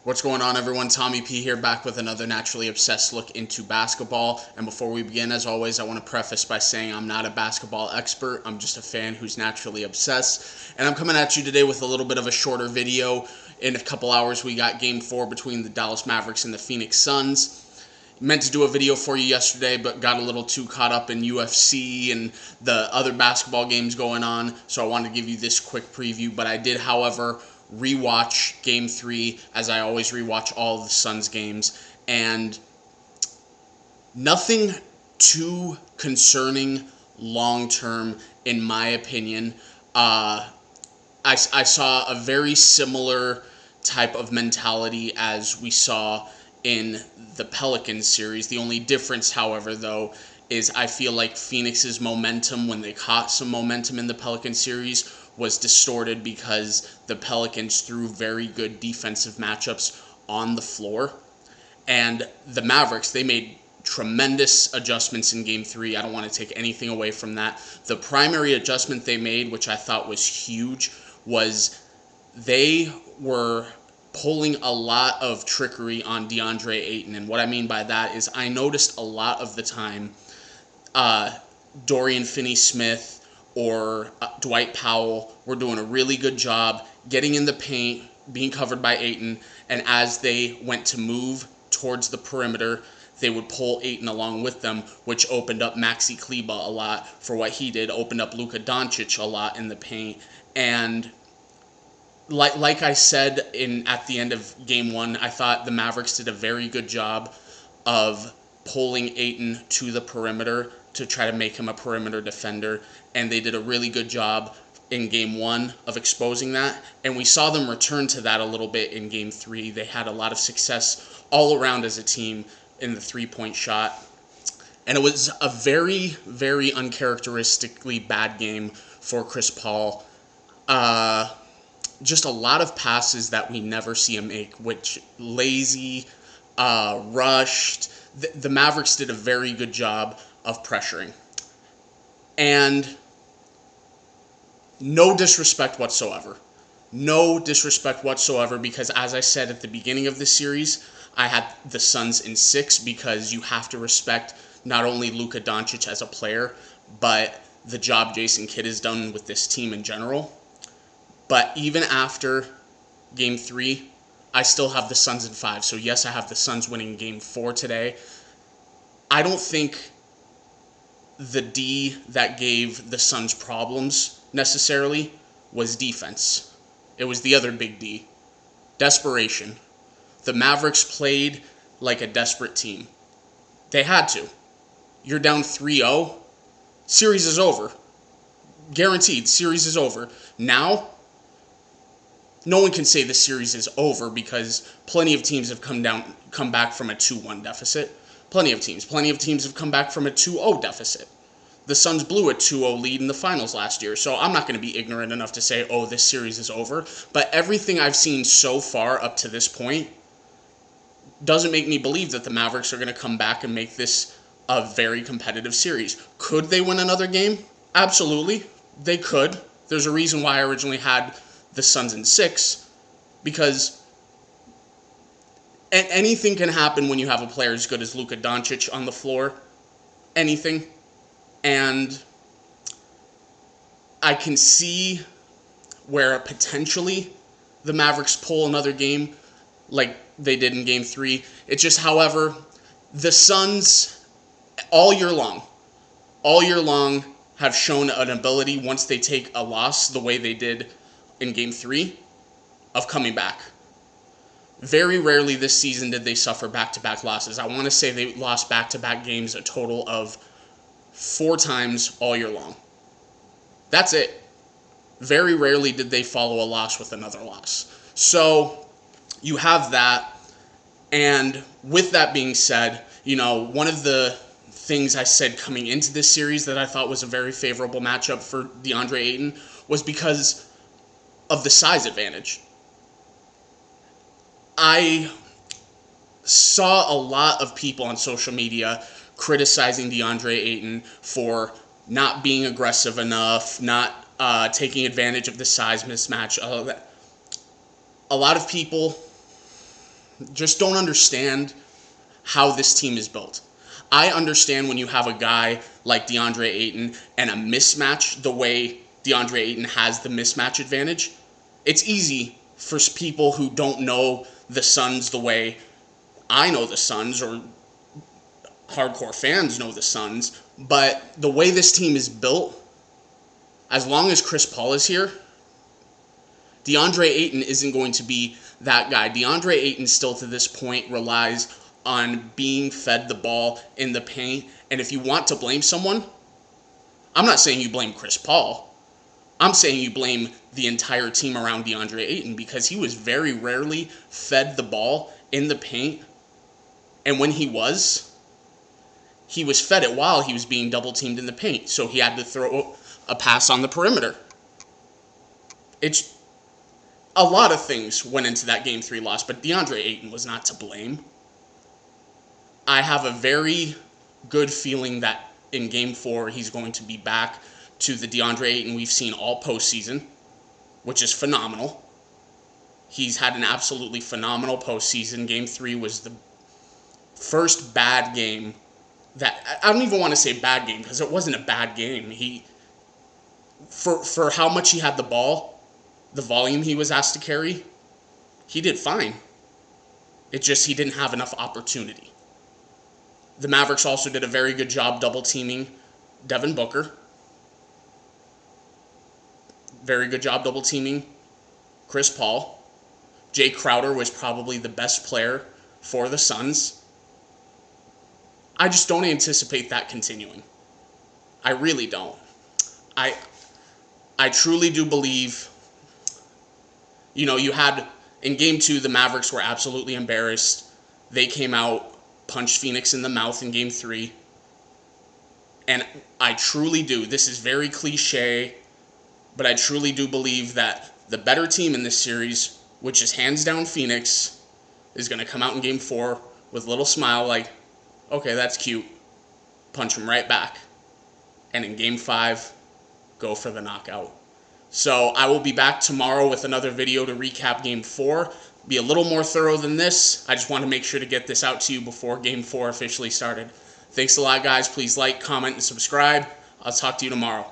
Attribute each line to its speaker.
Speaker 1: What's going on, everyone? Tommy P here, back with another Naturally Obsessed look into basketball. And before we begin, as always, I want to preface by saying I'm not a basketball expert. I'm just a fan who's naturally obsessed. And I'm coming at you today with a little bit of a shorter video. In a couple hours, we got Game 4 between the Dallas Mavericks and the Phoenix Suns. Meant to do a video for you yesterday, but got a little too caught up in UFC and the other basketball games going on, so I wanted to give you this quick preview. But I did, however, rewatch Game 3, as I always rewatch all of the Suns games, and nothing too concerning long-term, in my opinion. I saw a very similar type of mentality as we saw in the Pelicans series. The only difference, however, though, is I feel like Phoenix's momentum, when they caught some momentum in the Pelican series, was distorted because the Pelicans threw very good defensive matchups on the floor. And the Mavericks, they made tremendous adjustments in Game 3. I don't want to take anything away from that. The primary adjustment they made, which I thought was huge, was they were pulling a lot of trickery on DeAndre Ayton. And what I mean by that is I noticed a lot of the time Dorian Finney-Smith or Dwight Powell were doing a really good job getting in the paint, being covered by Ayton, and as they went to move towards the perimeter, they would pull Ayton along with them, which opened up Maxi Kleber a lot for what he did, opened up Luka Doncic a lot in the paint. And like I said at the end of Game 1, I thought the Mavericks did a very good job of pulling Ayton to the perimeter to try to make him a perimeter defender, and they did a really good job in Game 1 of exposing that, and we saw them return to that a little bit in Game 3. They had a lot of success all around as a team in the three-point shot, and it was a very, very uncharacteristically bad game for Chris Paul. Just a lot of passes that we never see him make, which lazy, rushed. The Mavericks did a very good job of pressuring. And no disrespect whatsoever. No disrespect whatsoever, because as I said at the beginning of this series, I had the Suns in 6 because you have to respect not only Luka Doncic as a player, but the job Jason Kidd has done with this team in general. But even after Game 3, I still have the Suns in 5. So yes, I have the Suns winning Game 4 today. I don't think the D that gave the Suns problems necessarily was defense. It was the other big D. Desperation. The Mavericks played like a desperate team. They had to. You're down 3-0. Series is over. Guaranteed, series is over. Now, no one can say the series is over because plenty of teams have come back from a 2-1 deficit. Plenty of teams have come back from a 2-0 deficit. The Suns blew a 2-0 lead in the finals last year, so I'm not going to be ignorant enough to say, oh, this series is over. But everything I've seen so far up to this point doesn't make me believe that the Mavericks are going to come back and make this a very competitive series. Could they win another game? Absolutely. They could. There's a reason why I originally had the Suns in 6, because anything can happen when you have a player as good as Luka Doncic on the floor. Anything. And I can see where potentially the Mavericks pull another game like they did in Game 3. It's just, however, the Suns all year long have shown an ability, once they take a loss the way they did in Game 3, of coming back. Very rarely this season did they suffer back-to-back losses. I want to say they lost back-to-back games a total of 4 times all year long. That's it. Very rarely did they follow a loss with another loss. So you have that. And with that being said, one of the things I said coming into this series that I thought was a very favorable matchup for DeAndre Ayton was because of the size advantage. I saw a lot of people on social media criticizing DeAndre Ayton for not being aggressive enough, not taking advantage of the size mismatch. A lot of people just don't understand how this team is built. I understand when you have a guy like DeAndre Ayton and a mismatch the way DeAndre Ayton has the mismatch advantage. It's easy for people who don't know the Suns the way I know the Suns or hardcore fans know the Suns, but the way this team is built, as long as Chris Paul is here, DeAndre Ayton isn't going to be that guy. DeAndre Ayton still to this point relies on being fed the ball in the paint. And if you want to blame someone, I'm not saying you blame Chris Paul. I'm saying you blame the entire team around DeAndre Ayton, because he was very rarely fed the ball in the paint. And when he was fed it while he was being double teamed in the paint. So he had to throw a pass on the perimeter. It's a lot of things went into that Game 3 loss, but DeAndre Ayton was not to blame. I have a very good feeling that in Game 4, he's going to be back to the DeAndre Ayton we've seen all postseason, which is phenomenal. He's had an absolutely phenomenal postseason. Game 3 was the first bad game that, I don't even want to say bad game, because it wasn't a bad game. For how much he had the ball, the volume he was asked to carry, he did fine. It's just he didn't have enough opportunity. The Mavericks also did a very good job double teaming Devin Booker. Very good job double teaming Chris Paul. Jay Crowder was probably the best player for the Suns. I just don't anticipate that continuing. I really don't. I truly do believe, you had, in Game 2, the Mavericks were absolutely embarrassed. They came out, punched Phoenix in the mouth in Game 3. And I truly do, this is very cliche, but I truly do believe that the better team in this series, which is hands down Phoenix, is going to come out in Game 4 with a little smile like, okay, that's cute. Punch him right back. And in Game 5, go for the knockout. So I will be back tomorrow with another video to recap Game 4. Be a little more thorough than this. I just want to make sure to get this out to you before Game 4 officially started. Thanks a lot, guys. Please like, comment, and subscribe. I'll talk to you tomorrow.